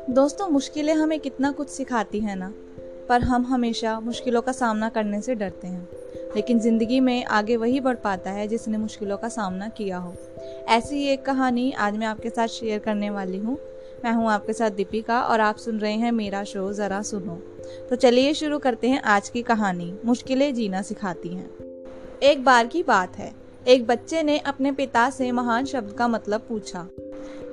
दोस्तों, मुश्किलें हमें कितना कुछ सिखाती हैं ना, पर हम हमेशा मुश्किलों का सामना करने से डरते हैं। लेकिन ज़िंदगी में आगे वही बढ़ पाता है जिसने मुश्किलों का सामना किया हो। ऐसी ही एक कहानी आज मैं आपके साथ शेयर करने वाली हूँ। मैं हूँ आपके साथ दीपिका और आप सुन रहे हैं मेरा शो ज़रा सुनो। तो चलिए शुरू करते हैं आज की कहानी, मुश्किलें जीना सिखाती हैं। एक बार की बात है, एक बच्चे ने अपने पिता से महान शब्द का मतलब पूछा।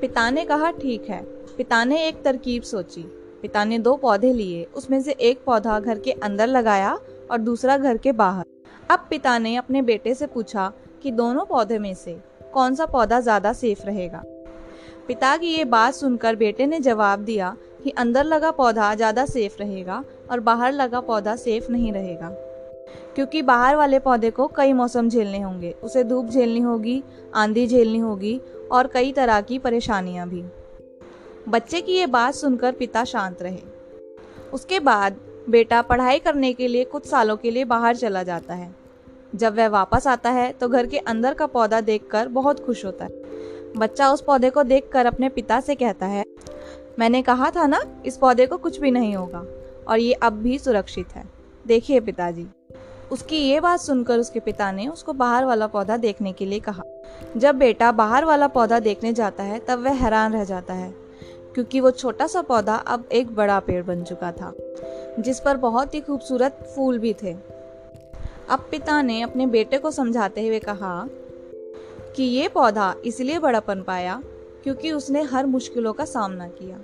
पिता ने कहा ठीक है। पिता ने एक तरकीब सोची। पिता ने 2 पौधे लिए, उसमें से एक पौधा घर के अंदर लगाया और दूसरा घर के बाहर। अब पिता ने अपने बेटे से पूछा कि दोनों पौधे में से कौन सा पौधा ज्यादा सेफ रहेगा। पिता की ये बात सुनकर बेटे ने जवाब दिया कि अंदर लगा पौधा ज्यादा सेफ रहेगा और बाहर लगा पौधा सेफ नहीं रहेगा, क्योंकि बाहर वाले पौधे को कई मौसम झेलने होंगे। उसे धूप झेलनी होगी, आंधी झेलनी होगी और कई तरह की परेशानियां भी। बच्चे की ये बात सुनकर पिता शांत रहे। उसके बाद बेटा पढ़ाई करने के लिए कुछ सालों के लिए बाहर चला जाता है। जब वह वापस आता है तो घर के अंदर का पौधा देखकर बहुत खुश होता है। बच्चा उस पौधे को देखकर अपने पिता से कहता है, मैंने कहा था ना, इस पौधे को कुछ भी नहीं होगा और ये अब भी सुरक्षित है। देखिए पिताजी। उसकी ये बात सुनकर उसके पिता ने उसको बाहर वाला पौधा देखने के लिए कहा। जब बेटा बाहर वाला पौधा देखने जाता है तब वह हैरान रह जाता है, क्योंकि वो छोटा सा पौधा अब एक बड़ा पेड़ बन चुका था, जिस पर बहुत ही खूबसूरत फूल भी थे। अब पिता ने अपने बेटे को समझाते हुए कहा कि ये पौधा इसलिए बड़ा बन पाया क्योंकि उसने हर मुश्किलों का सामना किया।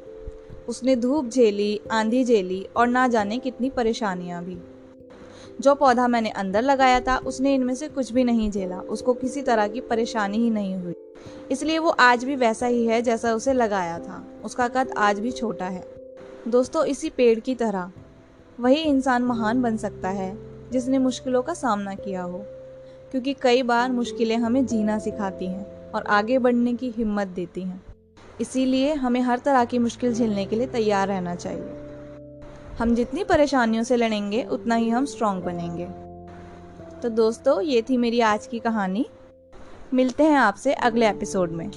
उसने धूप झेली, आंधी झेली और ना जाने कितनी परेशानियां भी। जो पौधा मैंने अंदर लगाया था उसने इनमें से कुछ भी नहीं झेला, उसको किसी तरह की परेशानी ही नहीं हुई, इसलिए वो आज भी वैसा ही है जैसा उसे लगाया था। उसका कद आज भी छोटा है। दोस्तों, इसी पेड़ की तरह वही इंसान महान बन सकता है जिसने मुश्किलों का सामना किया हो, क्योंकि कई बार मुश्किलें हमें जीना सिखाती हैं और आगे बढ़ने की हिम्मत देती हैं। इसीलिए हमें हर तरह की मुश्किल झेलने के लिए तैयार रहना चाहिए। हम जितनी परेशानियों से लड़ेंगे उतना ही हम स्ट्रांग बनेंगे। तो दोस्तों, ये थी मेरी आज की कहानी। मिलते हैं आपसे अगले एपिसोड में।